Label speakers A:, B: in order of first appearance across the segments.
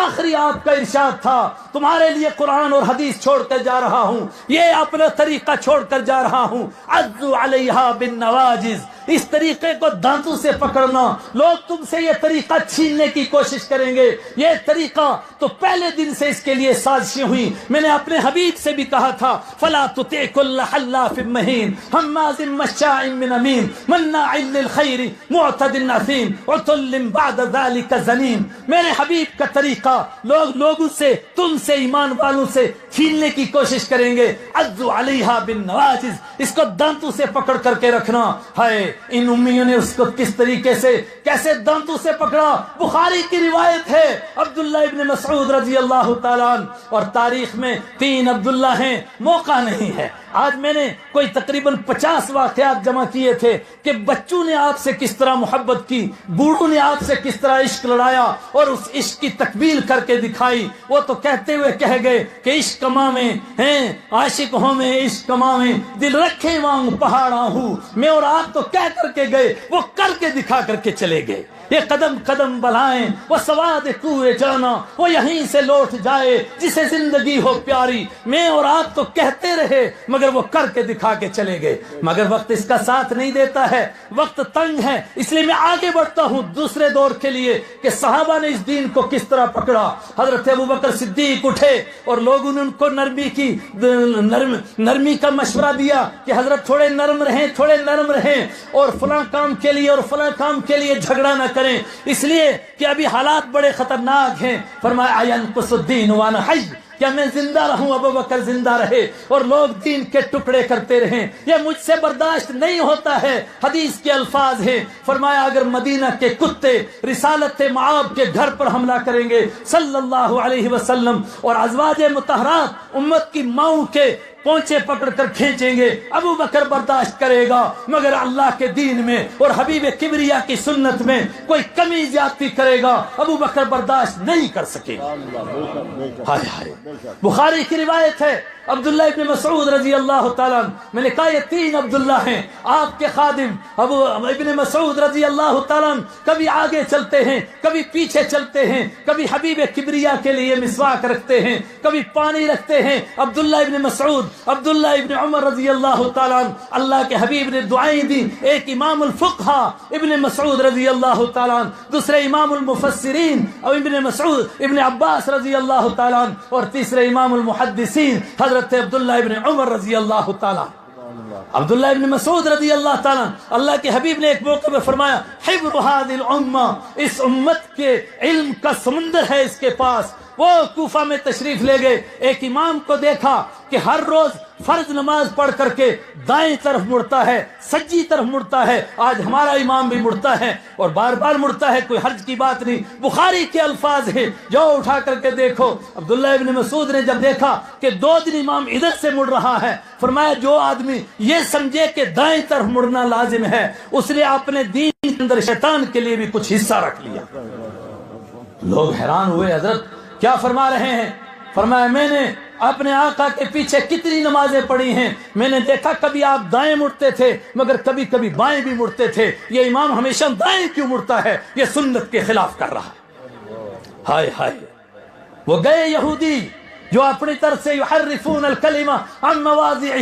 A: آخری آپ کا ارشاد تھا تمہارے لیے قرآن اور حدیث چھوڑ کر جا رہا ہوں, یہ اپنا طریقہ چھوڑ کر جا رہا ہوں. عضوا علیہا بالنواجذ, اس طریقے کو دانتوں سے پکڑنا. لوگ تم سے یہ طریقہ چھیننے کی کوشش کریں گے. یہ طریقہ تو پہلے دن سے اس کے لیے سازشیں ہوئی. میں نے اپنے حبیب سے بھی کہا تھا فلا تطع كل حلاف مہین هماز مشاء بنمیم مناع للخیر معتد اثیم عتل بعد ذلك زنیم. میرے حبیب کا طریقہ لوگوں سے, تم سے, ایمان والوں سے چھیننے کی کوشش کریں گے. عضوا علیہا بالنواجذ, اس کو دانتوں سے پکڑ کر کے رکھنا. ہے ان امیوں نے اس کو کس طریقے سے کیسے دانتوں سے پکڑا. بخاری کی روایت ہے عبداللہ ابن مسعود رضی اللہ تعالیٰ عنہ, اور تاریخ میں 3 عبداللہ ہیں, موقع نہیں ہے. آج میں نے کوئی تقریباً 50 واقعات جمع کیے تھے کہ بچوں نے آپ سے کس طرح محبت کی, بوڑھوں نے آپ سے کس طرح عشق لڑایا اور اس عشق کی تکمیل کر کے دکھائی. وہ تو کہتے ہوئے کہہ گئے کہ عشق کماویں ہیں, عاشق ہوں میں عشق کماویں, دل رکھے وانگ پہاڑا ہوں. میں اور آپ تو کہہ کر کے گئے, وہ کر کے دکھا کر کے چلے گئے. یہ قدم قدم بلائیں وہ سواد کوئے جانا, وہ یہیں سے لوٹ جائے جسے زندگی ہو پیاری. میں اور آپ تو کہتے رہے مگر وہ کر کے دکھا کے چلے گئے. مگر وقت اس کا ساتھ نہیں دیتا ہے, وقت تنگ ہے, اس لیے میں آگے بڑھتا ہوں دوسرے دور کے لیے کہ صحابہ نے اس دین کو کس طرح پکڑا. حضرت ابوبکر صدیق اٹھے اور لوگوں نے ان کو نرمی کا مشورہ دیا کہ حضرت تھوڑے نرم رہیں اور فلاں کام کے لیے اور فلاں کام کے لیے جھگڑا نہ کریں, اس لیے کہ ابھی حالات بڑے خطرناک ہیں. فرمایا اینقص الدین وانا حی, کیا میں زندہ رہوں, ابو بکر زندہ رہے اور لوگ دین کے ٹکڑے کرتے رہیں, یہ مجھ سے برداشت نہیں ہوتا ہے. حدیث کے الفاظ ہیں, فرمایا اگر مدینہ کے کتے رسالت معاب کے گھر پر حملہ کریں گے صلی اللہ علیہ وسلم اور ازواج مطہرات امت کی ماؤں کے پونچے پکڑ کر کھینچیں گے, ابو بکر برداشت کرے گا. مگر اللہ کے دین میں اور حبیب کبریا کی سنت میں کوئی کمی زیادتی کرے گا, ابو بکر برداشت نہیں کر سکے گا. ہائے ہائے, بخاری کی روایت ہے عبداللہ ابن مسعود رضی اللہ تعالیٰ, میں نے کہا یہ 3 عبداللہ ہیں آپ کے خادم. ابن مسعود رضی اللہ تعالیٰ کبھی آگے چلتے ہیں, کبھی پیچھے چلتے ہیں, کبھی حبیب کبریا کے لیے مسواک رکھتے ہیں, کبھی پانی رکھتے ہیں. عبداللہ ابن مسعود, عبداللہ ابن عمر رضی اللہ تعالیٰ, اللہ کے حبیب نے دعائیں دی. ایک امام الفقہ ابن مسعود رضی اللہ تعالیٰ, دوسرے امام المفسرین اور ابن مسعود ابن عباس رضی اللہ تعالیٰ, اور تیسرے امام المحدثین حضرت عبداللہ ابن عمر رضی اللہ تعالیٰ. عبداللہ ابن مسعود رضی اللہ تعالیٰ, اللہ کے حبیب نے ایک موقع میں فرمایا حبر هذه الامہ, اس امت کے علم کا سمندر ہے اس کے پاس. وہ کوفہ میں تشریف لے گئے, ایک امام کو دیکھا کہ ہر روز فرض نماز پڑھ کر کے دائیں طرف مڑتا ہے, سجی طرف مڑتا ہے. آج ہمارا امام بھی مڑتا ہے اور بار بار مڑتا ہے, کوئی حرج کی بات نہیں. بخاری کے الفاظ ہیں, جو اٹھا کر کے دیکھو. عبداللہ ابن مسعود نے جب دیکھا کہ 2 دن امام ادھر سے مڑ رہا ہے, فرمایا جو آدمی یہ سمجھے کہ دائیں طرف مڑنا لازم ہے, اس نے اپنے دین کے اندر شیطان کے لیے بھی کچھ حصہ رکھ لیا. لوگ حیران ہوئے, حضرت کیا فرما رہے ہیں؟ فرمایا میں نے اپنے آقا کے پیچھے کتنی نمازیں پڑھی ہیں, میں نے دیکھا کبھی آپ دائیں مڑتے تھے مگر کبھی کبھی بائیں بھی مڑتے تھے. یہ امام ہمیشہ دائیں کیوں مڑتا ہے؟ یہ سنت کے خلاف کر رہا ہے. ہائے ہائے, وہ گئے یہودی جو اپنی طرف سے یحرفون الکلمہ عن مواضعہ,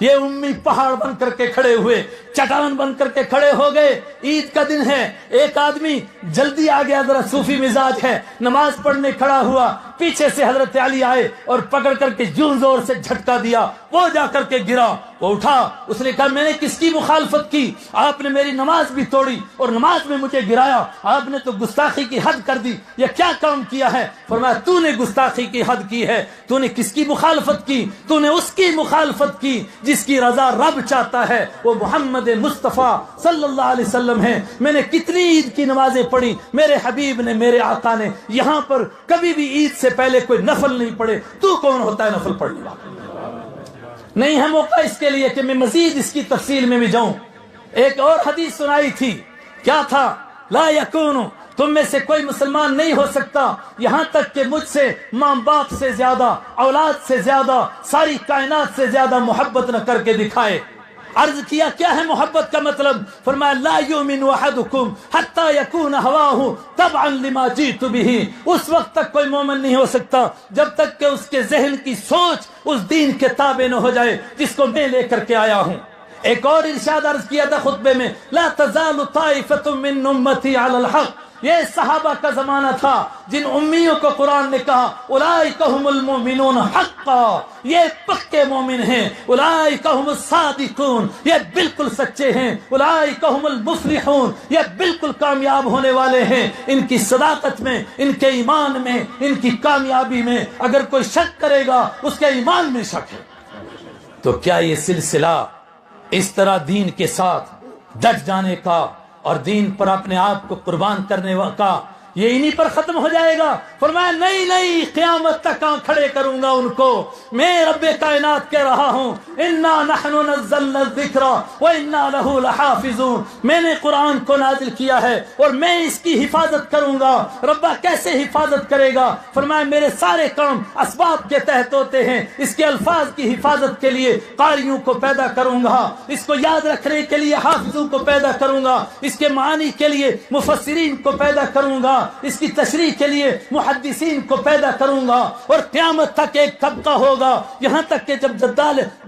A: یہ امی پہاڑ بن کر کے کھڑے ہوئے, چٹان بن کر کے کھڑے ہو گئے. عید کا دن ہے, ایک آدمی جلدی آ گیا, ذرا صوفی مزاج ہے, نماز پڑھنے کھڑا ہوا, پیچھے سے حضرت علی آئے اور پکڑ کر کے یوں زور سے جھٹکا دیا, وہ جا کر کے گرا. وہ اٹھا, اس نے کہا میں نے کس کی مخالفت کی؟ آپ نے میری نماز بھی توڑی اور نماز میں مجھے گرایا, آپ نے تو گستاخی کی حد کر دی, یہ کیا کام کیا ہے؟ فرمایا تو نے گستاخی کی حد کی ہے. تو نے کس کی مخالفت کی؟ تو نے اس کی مخالفت کی جس کی رضا رب چاہتا ہے, وہ محمد مصطفیٰ صلی اللہ علیہ وسلم ہے. میں نے کتنی عید کی نمازیں پڑھی, میرے حبیب نے, میرے آقا نے یہاں پر کبھی بھی عید سے پہلے کوئی نفل نہیں پڑھے. تو کون ہوتا ہے نفل پڑھنے والا؟ نہیں ہے موقع اس کے لیے کہ میں مزید اس کی تفصیل میں بھی جاؤں. ایک اور حدیث سنائی تھی, کیا تھا؟ لا یکون, تم میں سے کوئی مسلمان نہیں ہو سکتا یہاں تک کہ مجھ سے ماں باپ سے زیادہ, اولاد سے زیادہ, ساری کائنات سے زیادہ محبت نہ کر کے دکھائے. عرض کیا کیا ہے محبت کا مطلب؟ فرمایا لا یؤمن احدکم حتی یکون ہواہ تبعا لما جئت بہ، اس وقت تک کوئی مومن نہیں ہو سکتا جب تک کہ اس کے ذہن کی سوچ اس دین کے تابع نہ ہو جائے جس کو میں لے کر کے آیا ہوں۔ ایک اور ارشاد عرض کیا تھا خطبے میں، لا تزال طائفۃ من امتی علی الحق، یہ صحابہ کا زمانہ تھا جن امیوں کو قرآن نے کہا اولئک هم المؤمنون حقا، یہ پکے مومن ہیں، اولئک هم الصادقون، یہ بالکل سچے ہیں، اولئک هم المفلحون، یہ بالکل کامیاب ہونے والے ہیں۔ ان کی صداقت میں، ان کے ایمان میں، ان کی کامیابی میں اگر کوئی شک کرے گا اس کے ایمان میں شک ہے۔ تو کیا یہ سلسلہ اس طرح دین کے ساتھ ڈٹ جانے کا اور دین پر اپنے آپ کو قربان کرنے کا یہ انہی پر ختم ہو جائے گا؟ فرمایا نہیں نہیں، قیامت تک کھڑے کروں گا ان کو۔ میں رب کائنات کہہ رہا ہوں انا نحن نزلنا الذکر وانا له لحافظون، میں نے قرآن کو نازل کیا ہے اور میں اس کی حفاظت کروں گا۔ ربا کیسے حفاظت کرے گا؟ فرمایا میرے سارے کام اسباب کے تحت ہوتے ہیں، اس کے الفاظ کی حفاظت کے لیے قاریوں کو پیدا کروں گا، اس کو یاد رکھنے کے لیے حافظوں کو پیدا کروں گا، اس کے معنی کے لیے مفسرین کو پیدا کروں گا، اس کی تشریح کے لیے محدثین کو پیدا کروں گا، اور قیامت تک ایک طبقہ ہوگا، یہاں تک کہ جب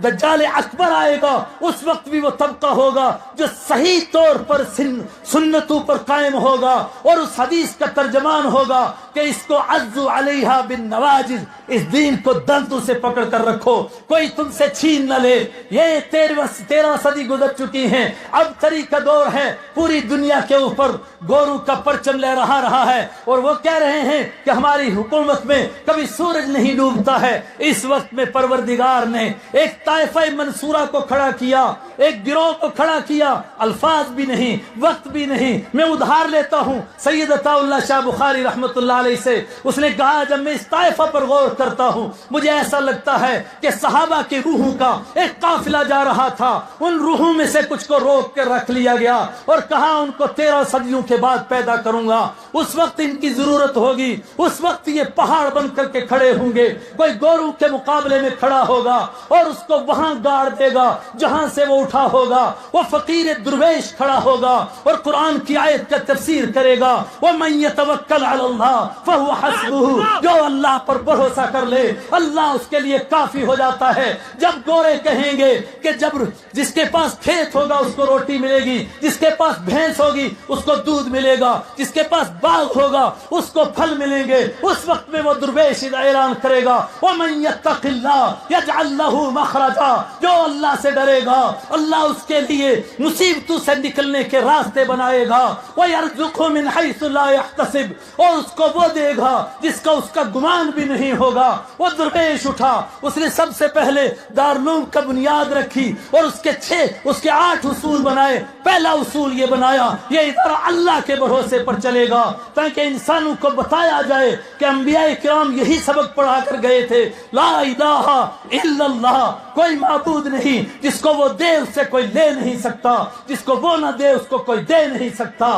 A: دجال اکبر آئے گا اس وقت بھی وہ طبقہ ہوگا جو صحیح طور پر سنتوں پر قائم ہوگا اور اس حدیث کا ترجمان ہوگا کہ اس کو عزو علیہا بالنواجذ، اس دین کو دندوں سے پکڑ کر رکھو، کوئی تم سے چھین نہ لے۔ یہ 13 صدی گزر چکی ہیں، اب تری کا دور ہے، پوری دنیا کے اوپر گورو کا پرچم لہرا رہا ہے اور وہ کہہ رہے ہیں کہ ہماری حکومت میں کبھی سورج نہیں ڈوبتا ہے۔ اس وقت میں پروردگار نے ایک طائفہ منصورہ کو کھڑا کیا، ایک گروہ کو کھڑا کیا، الفاظ بھی نہیں، وقت بھی نہیں، میں ادھار لیتا ہوں سید عطا اللہ شاہ بخاری رحمت اللہ علیہ سے۔ اس نے کہا جب میں اس طائفہ پر غور کرتا ہوں مجھے ایسا لگتا ہے کہ صحابہ کی روحوں کا ایک قافلہ جا رہا تھا، ان روحوں میں سے کچھ کو روک کے رکھ لیا گیا اور کہا ان کو 13 صدیوں کے بعد پیدا کروں گا، اس وقت ان کی ضرورت ہوگی، اس وقت یہ پہاڑ بن کر کے کھڑے ہوں گے، کوئی گورو کے مقابلے میں کھڑا ہوگا اور اس کو وہاں گاڑ دے گا جہاں سے وہ اٹھا ہوگا، وہ فقیر درویش کھڑا ہوگا اور قرآن کی آیت کا تفسیر کرے گا، وَمَن يَتَوَكَّلْ عَلَى اللَّهِ فَهُوَ حَسْبُهُ، جو اللہ پر بھروسہ کر لے اللہ اس کے لیے کافی ہو جاتا ہے۔ جب گورے کہیں گے کہ جب جس کے پاس کھیت ہوگا اس کو روٹی ملے گی، جس کے پاس بھینس ہوگی اس کو دودھ ملے گا، جس کے پاس باغ ہوگا اس کو پھل ملیں گے، اس وقت میں وہ درویش اعلان کرے گا وَمَن يَتَّقِ اللَّهَ يَجْعَلْ لَهُ مَخْرَجًا، جو اللہ سے ڈرے گا اللہ اس کے لیے مصیبتوں سے نکلنے کے راستے بنائے گا، وَيَرْزُقْهُ مِنْ حَيْثُ لَا يَحْتَسِبُ، اور اس کو وہ دے گا جس کا اس کا گمان بھی نہیں ہوگا۔ وہ درویش اٹھا، اس نے سب سے پہلے دارالعلوم کا بنیاد رکھی اور اس کے 8 اصول بنائے۔ پہلا اصول یہ بنایا یہ ادارہ اللہ کے بھروسے پر چلے گا تاکہ انسانوں کو بتایا جائے کہ انبیاء کرام یہی سبق پڑھا کر گئے تھے، لا الہ الا اللہ، کوئی معبود نہیں، جس کو وہ دے اس سے کوئی لے نہیں سکتا، جس کو وہ نہ دے اس کو کوئی دے نہیں سکتا۔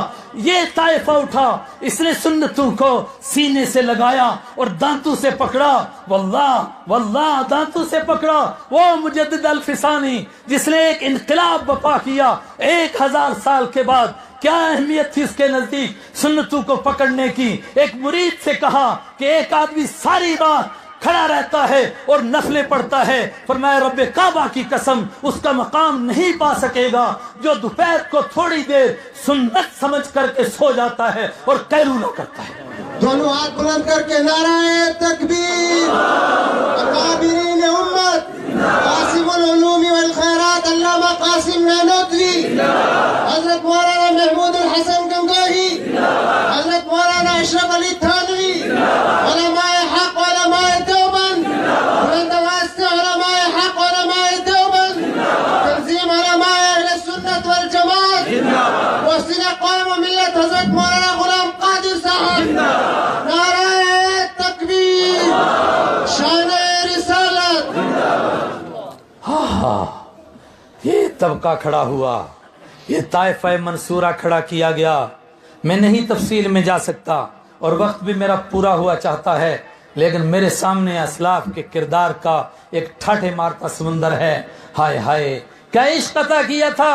A: یہ طائفہ اٹھا، اس نے سنتوں کو سینے سے لگایا اور دانتوں سے پکڑا، واللہ دانتوں سے پکڑا۔ وہ مجدد الفسانی جس نے ایک انقلاب برپا کیا 1000 سال کے بعد، کیا اہمیت تھی اس کے نزدیک سنتوں کو پکڑنے کی؟ ایک مرید سے کہا کہ ایک آدمی ساری رات کھڑا رہتا ہے اور نفلیں پڑھتا ہے، فرمایا رب کعبہ کی قسم اس کا مقام نہیں پا سکے گا جو دوپہر کو تھوڑی دیر سنت سمجھ کر کے سو جاتا ہے اور قیلولہ کرتا ہے۔
B: دونوں ہاتھ بلند کر کے نعرہ تکبیر، اکابرین امت قاسم العلوم والخیرات علامہ قاسم نانوتوی، حضرت مولانا محمود الحسن گنگوہی، حضرت مولانا اشرف علی تھانوی، علماء حق علماء دیوبند، بلند آواز سے علماء حق علماء دیوبند، تنظیم علماء اہل سنت والجماعت، محسن قوم و ملت حضرت مولانا غلام قادر صاحب، نعرہ تکبیر، شان رسالت۔
A: یہ طبقہ کھڑا ہوا، یہ طائفہ منصورہ کھڑا کیا گیا۔ میں نہیں تفصیل میں جا سکتا اور وقت بھی میرا پورا ہوا چاہتا ہے، لیکن میرے سامنے اسلاف کے کردار کا ایک ٹھاٹھے مارتا سمندر ہے۔ ہائے ہائے کیا عشق عطا کیا تھا.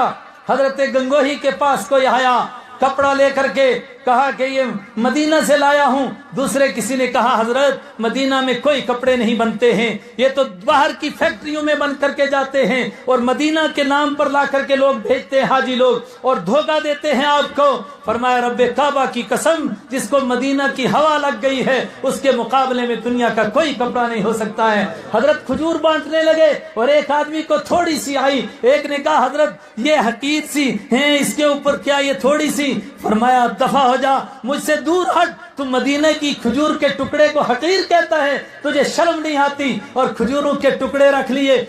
A: حضرت گنگوہی کے پاس کوئی آیا کپڑا لے کر کے, کہا کہ یہ مدینہ سے لایا ہوں. دوسرے کسی نے کہا حضرت مدینہ میں کوئی کپڑے نہیں بنتے ہیں, یہ تو باہر کی فیکٹریوں میں بن کر کے جاتے ہیں اور مدینہ کے نام پر لا کر کے لوگ بھیجتے ہیں حاجی لوگ اور دھوکہ دیتے ہیں آپ کو. فرمایا رب کعبہ کی قسم, جس کو مدینہ کی ہوا لگ گئی ہے اس کے مقابلے میں دنیا کا کوئی کپڑا نہیں ہو سکتا ہے. حضرت کھجور بانٹنے لگے اور ایک آدمی کو تھوڑی سی آئی. ایک نے کہا حضرت یہ حقیر سی ہیں, اس کے اوپر کیا یہ تھوڑی سی. فرمایا دفع ہو جا, مجھ سے دور ہٹ. تو مدینہ کی کھجور کے ٹکڑے کو حقیر کہتا ہے, تجھے شرم نہیں آتی؟ اور کھجوروں کے ٹکڑے رکھ لیے,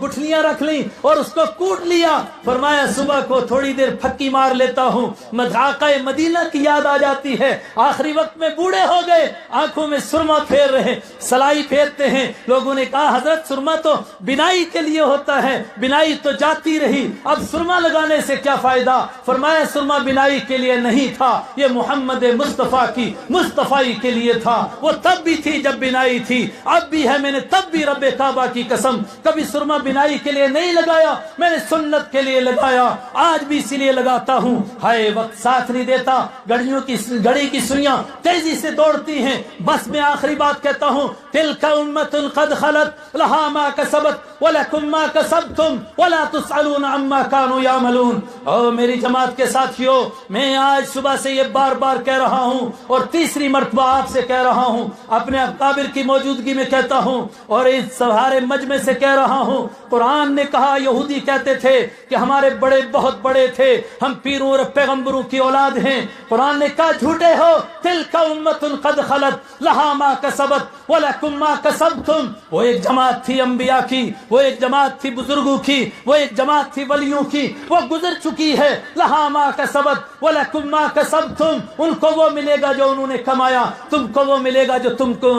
A: گٹھلیاں رکھ لی اور اس کو کوٹ لیا. فرمایا صبح کو تھوڑی دیر پھکی مار لیتا ہوں, آقا مدینہ کی یاد آ جاتی ہے. آخری وقت میں بوڑھے ہو گئے, آنکھوں میں سرما پھیر رہے, سلائی پھیرتے ہیں. لوگوں نے کہا حضرت سرما تو بنائی کے لیے ہوتا ہے, بنائی تو جاتی رہی, اب سرما لگانے سے کیا فائدہ؟ فرمایا سرما بنائی کے لیے نہیں تھا, یہ محمد مصطفیٰ کی مصطفی کے لیے تھا. وہ تب بھی تھی جب بنائی تھی, اب بھی ہے. میں نے تب بھی رب کعبہ کی قسم کبھی سرما بنائی کے لیے نہیں لگایا, میں نے سنت کے لیے لگایا, آج بھی اسی لیے لگاتا ہوں. ہائے وقت ساتھ نہیں دیتا, گھڑی کی سوئیاں تیزی سے دوڑتی ہیں. بس میں آخری بات کہتا ہوں, تلک امۃ قد خلت لہا ما کسبت ولکم ما کسبتم ولا تسألون عما كانوا يعملون. او میری جماعت کے ساتھیوں, میں آج صبح سے یہ بار بار کہہ رہا ہوں اور تیسری مرتبہ آپ سے کہہ رہا ہوں, اپنے اکابر کی موجودگی میں کہتا ہوں اور اس سارے مجمع سے کہہ رہا ہوں. قرآن نے کہا, یہودی کہتے تھے کہ ہمارے بڑے بہت بڑے تھے, ہم پیروں اور پیغمبروں کی اولاد ہیں. قرآن نے کہا جھوٹے ہو, تلک امۃ قد خلت لہا ما کسبت ولکم ما کسبتم. وہ ایک جماعت تھی انبیاء کی, وہ ایک جماعت تھی بزرگوں کی, وہ ایک جماعت تھی ولیوں کی, وہ گزر چکی ہے. لہا ما کسبت ولکم ما کسبتم, ان کو وہ ملے گا جو انہوں نے کمایا, تم کو وہ ملے گا جو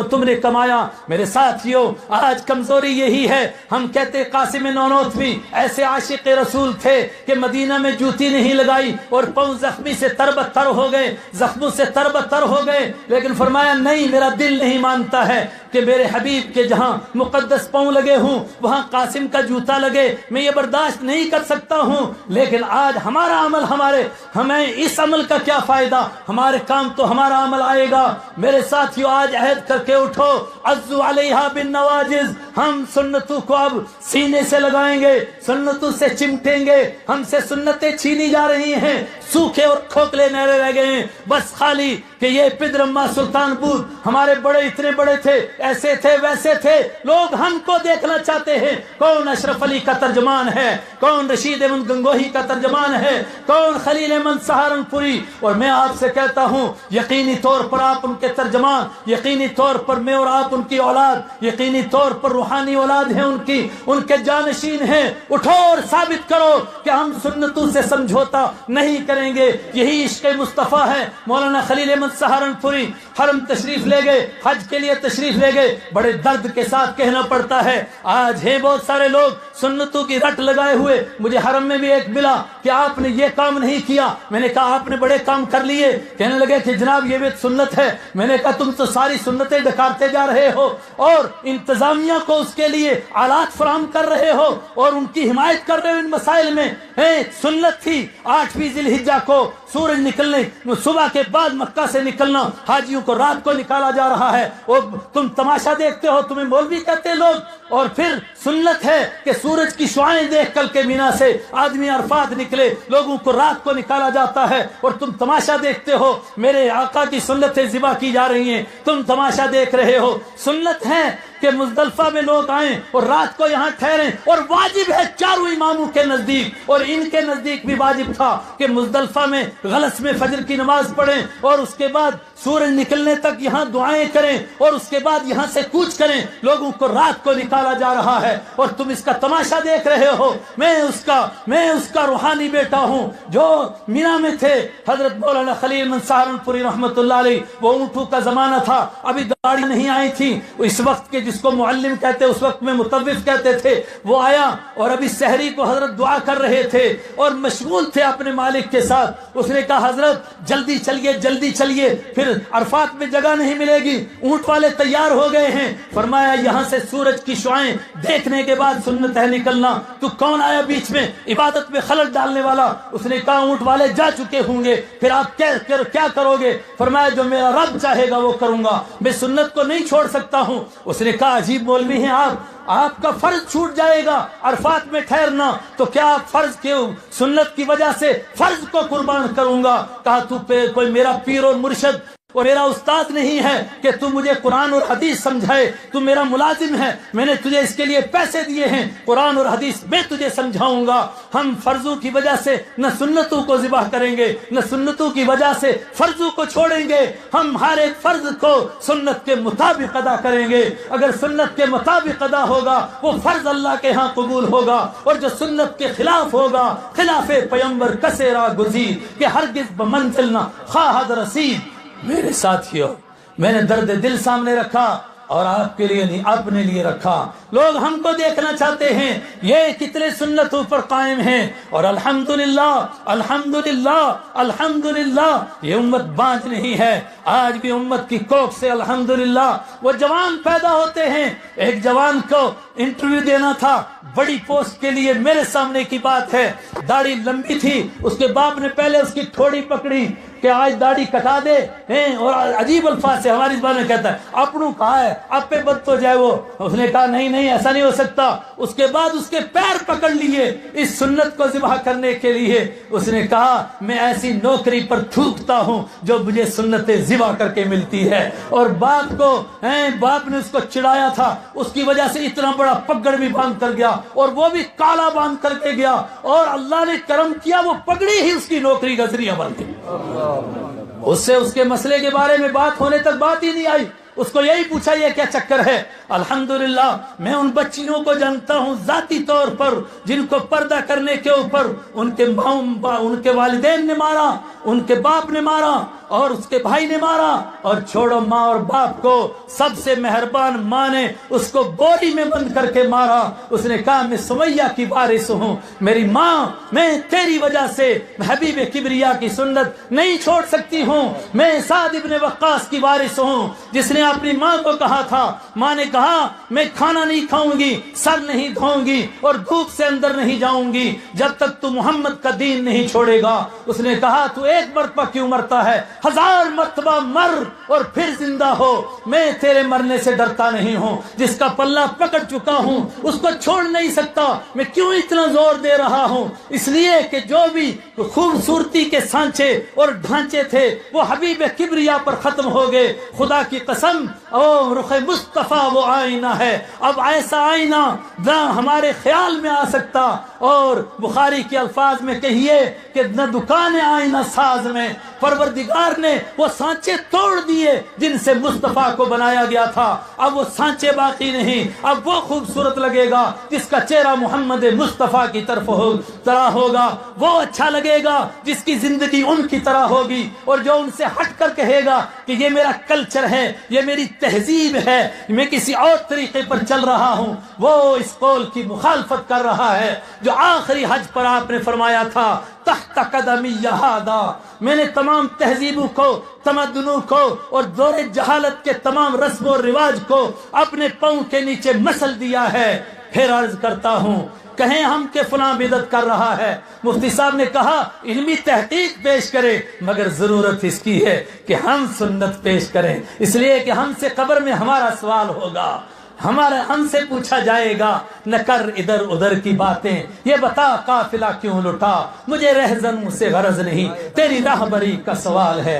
A: تم نے کمایا. میرے ساتھیوں, آج کمزوری یہی ہے. ہم کہتے قاسم نانوتوی ایسے عاشق رسول تھے کہ مدینہ میں جوتی نہیں لگائی اور پاؤں زخمی سے تربتر ہو گئے, زخموں سے تربتر ہو گئے. لیکن فرمایا نہیں, میرا دل نہیں مانتا ہے کہ میرے حبیب کے جہاں مقدس پاؤں لگے ہوں وہاں قاسم کا جوتا لگے, میں یہ برداشت نہیں کر سکتا ہوں. لیکن آج ہمارا عمل, ہمیں اس عمل کا کیا فائدہ؟ ہمارے کام تو ہمارا عمل آئے گا. میرے ساتھیوں, آج عہد کر کے اٹھو, عزو علیہا بالنواجز. ہم سنتوں کو اب سینے سے لگائیں گے, سنتوں سے چمٹیں گے. ہم سے سنتیں چھینی جا رہی ہیں, سوکھے اور کھوکھلے نعرے رہ گئے ہیں بس خالی کہ یہ پدرما سلطان پور ہمارے بڑے اتنے بڑے تھے, ایسے تھے ویسے تھے. لوگ ہم کو دیکھنا چاہتے ہیں, کون اشرف علی کا ترجمان ہے, کون رشید احمد گنگوہی کا ترجمان ہے, کون خلیل احمد سہارنپوری. اور میں آپ سے کہتا ہوں, یقینی طور پر آپ ان کے ترجمان, یقینی طور پر میں اور آپ ان کی اولاد, یقینی طور پر روحانی اولاد ہیں ان کی, ان کے جانشین ہیں. اٹھو اور ثابت کرو کہ ہم سنتوں سے سمجھوتا نہیں کریں گے. یہی عشق مصطفیٰ ہے. مولانا خلیل احمد سہارنپوری حرم تشریف لے گئے, حج کے لیے تشریف لے گئے. بڑے درد کے ساتھ کہنا پڑتا ہے, آج ہیں بہت سارے لوگ سنتوں کی رٹ لگائے ہوئے. مجھے حرم میں بھی ایک ملا کہ آپ نے یہ کام نہیں کیا. میں نے کہا آپ نے بڑے کام کر لیے. کہنے لگے کہ جناب یہ بھی سنت ہے. میں نے کہا تم تو ساری سنتیں ڈکارتے جا رہے ہو اور انتظامیہ کو اس کے لیے آلات فراہم کر رہے ہو اور ان کی حمایت کر رہے ہو ان مسائل میں. سنت تھی 8ویں ذی الحجہ کو سورج نکلنے, صبح کے بعد مکہ سے نکلنا. حاجیوں کو رات کو نکالا جا رہا ہے, اور تم تماشا دیکھتے ہو, تمہیں مولوی کہتے لوگ. اور پھر سنت ہے کہ سورج کی شعاعیں دیکھ کر کے مینا سے آدمی عرفات نکلے, لوگوں کو رات کو نکالا جاتا ہے اور تم تماشا دیکھتے ہو. میرے آقا کی سنتیں ذبح کی جا رہی ہیں, تم تماشا دیکھ رہے ہو. سنت ہے کہ مزدلفہ میں لوگ آئیں اور رات کو یہاں ٹھہریں, اور واجب ہے چاروں اماموں کے نزدیک, اور ان کے نزدیک بھی واجب تھا کہ مزدلفہ میں غلس میں فجر کی نماز پڑھیں اور اس کے بعد سورج نکلنے تک یہاں دعائیں کریں اور اس کے بعد یہاں سے کوچ کریں. لوگوں کو رات کو نکالا جا رہا ہے اور تم اس کا تماشا دیکھ رہے ہو. میں اس کا روحانی بیٹا ہوں جو مینا میں تھے. حضرت مولانا خلیل احمد سہارنپوری رحمۃ اللہ علیہ, وہ اونٹوں کا زمانہ تھا, ابھی گاڑی نہیں آئی تھی. اس وقت کے جس کو معلم کہتے, اس وقت میں مطوف کہتے تھے, وہ آیا اور ابھی سحری کو حضرت دعا کر رہے تھے اور مشغول تھے اپنے مالک کے ساتھ. اس نے کہا حضرت جلدی چلیے جلدی چلیے. پھر عرفات میں جگہ نہیں ملے گی، اونٹ والے تیار ہو گئے ہیں۔ فرمایا یہاں سے سورج کی شعائیں دیکھنے کے بعد سنت ہے نکلنا۔ تو کون آیا بیچ میں عبادت میں خلل ڈالنے والا؟ اس نے کہا اونٹ والے جا چکے ہوں گے، پھر آپ کیا کرو گے؟ فرمایا جو میرا رب چاہے گا وہ کروں گا، میں سنت کو نہیں چھوڑ سکتا ہوں۔ اس نے کہا عجیب مولوی ہیں آپ کا فرض چھوٹ جائے گا عرفات میں ٹھہرنا، تو کیا آپ فرض کے سنت کی وجہ سے فرض کو قربان کروں گا؟ کہا تو کوئی میرا پیر اور مرشد اور میرا استاد نہیں ہے کہ تو مجھے قرآن اور حدیث سمجھائے، تو میرا ملازم ہے، میں نے تجھے اس کے لیے پیسے دیے ہیں، قرآن اور حدیث میں تجھے سمجھاؤں گا۔ ہم فرضوں کی وجہ سے نہ سنتوں کو ذبح کریں گے، نہ سنتوں کی وجہ سے فرضوں کو چھوڑیں گے، ہم ہر ایک فرض کو سنت کے مطابق ادا کریں گے۔ اگر سنت کے مطابق ادا ہوگا وہ فرض اللہ کے ہاں قبول ہوگا، اور جو سنت کے خلاف ہوگا خلاف پیمبر کسیرا گزیر کہ ہرگز بمنزل نہ خواہد رسید۔ میرے ساتھیوں، میں نے درد دل سامنے رکھا اور آپ کے لیے نہیں اپنے لیے رکھا۔ لوگ ہم کو دیکھنا چاہتے ہیں یہ کتنے سنتوں پر قائم ہیں، اور الحمدللہ الحمدللہ الحمدللہ یہ امت بانج نہیں ہے۔ آج بھی امت کی کوکھ سے الحمدللہ وہ جوان پیدا ہوتے ہیں۔ ایک جوان کو انٹرویو دینا تھا بڑی پوسٹ کے لیے، میرے سامنے کی بات ہے، داڑھی لمبی تھی، اس کے باپ نے پہلے اس کی ٹھوڑی پکڑی کہ آج داڑھی کٹا دے، اور عجیب الفاظ سے ہماری زبان میں کہتا ہے اپنوں کہا ہے آپ پہ بد تو جائے وہ۔ اس نے کہا نہیں ایسا نہیں ہو سکتا۔ اس کے بعد اس کے پیر پکڑ لیے اس سنت کو ذبح کرنے کے لیے۔ اس نے کہا میں ایسی نوکری پر تھوکتا ہوں جو مجھے سنتیں ذبح کر کے ملتی ہے۔ اور باپ نے اس کو چڑھایا تھا، اس کی وجہ سے اتنا بڑا پگڑ بھی باندھ کر گیا، اور وہ بھی کالا باندھ کر کے گیا، اور اللہ نے کرم کیا وہ پگڑی ہی اس کی نوکری کا ذریعہ بن گئی۔ اس سے اس کے مسئلے کے بارے میں بات ہونے تک بات ہی نہیں آئی، اس کو یہی پوچھا یہ کیا چکر ہے۔ الحمدللہ میں ان بچیوں کو جانتا ہوں ذاتی طور پر جن کو پردہ کرنے کے اوپر ان کے والدین نے مارا، ان کے باپ نے مارا، اور اس کے بھائی نے مارا، اور چھوڑو ماں اور باپ کو، سب سے مہربان ماں نے اس کو بوری میں بند کر کے مارا۔ اس نے کہا میں سمیہ کی وارث ہوں، میری ماں میں تیری وجہ سے حبیب کبریا کی سنت نہیں چھوڑ سکتی ہوں۔ میں سعد ابن وقاص کی وارث ہوں جس نے اپنی ماں کو کہا تھا، ماں نے کہا میں کھانا نہیں کھاؤں گی، سر نہیں دھوؤں گی، اور دھوپ سے اندر نہیں جاؤں گی جب تک تو محمد کا دین نہیں چھوڑے گا۔ اس نے کہا تو ایک مرتبہ کیوں مرتا ہے، 1000 مرتبہ مر اور پھر زندہ ہو، میں تیرے مرنے سے ڈرتا نہیں ہوں، جس کا پلہ پکڑ چکا ہوں اس کو چھوڑ نہیں سکتا۔ میں کیوں اتنا زور دے رہا ہوں؟ اس لیے کہ جو بھی خوبصورتی کے سانچے اور ڈھانچے تھے وہ حبیب کبریا پر ختم ہو گئے۔ خدا کی قسم او رخ مصطفیٰ وہ آئینہ ہے، اب ایسا آئینہ نہ ہمارے خیال میں آ سکتا، اور بخاری کے الفاظ میں کہیے کہ نہ دکان آئینہ ساز میں، پروردگار نے وہ سانچے توڑ دیے جن سے مصطفیٰ کو بنایا گیا تھا۔ اب وہ سانچے باقی نہیں، اب وہ خوبصورت لگے گا جس کا چہرہ محمد مصطفیٰ کی طرف طرح ہوگا، وہ اچھا لگے گا جس کی زندگی ان کی طرح ہوگی، اور جو ان سے ہٹ کر کہے گا کہ یہ میرا کلچر ہے، یہ میری تہذیب ہے، میں کسی اور طریقے پر چل رہا ہوں، وہ اس قول کی مخالفت کر رہا ہے جو آخری حج پر آپ نے فرمایا تھا تحت قدمی ہذا، میں نے تمام تہذیبوں کو، تمدنوں کو اور دور جہالت کے تمام رسم و رواج کو اپنے پاؤں کے نیچے مسل دیا ہے۔ پھر عرض کرتا ہوں کہیں ہم کہ فلاں بدعت کر رہا ہے، مفتی صاحب نے کہا علمی تحقیق پیش کرے، مگر ضرورت اس کی ہے کہ ہم سنت پیش کریں، اس لیے کہ ہم سے قبر میں ہمارا سوال ہوگا، ہم سے پوچھا جائے گا نہ کر ادھر ادھر کی باتیں، یہ بتا قافلہ کیوں لٹا، مجھے رہزن سے غرض نہیں، تیری راہبری کا سوال ہے۔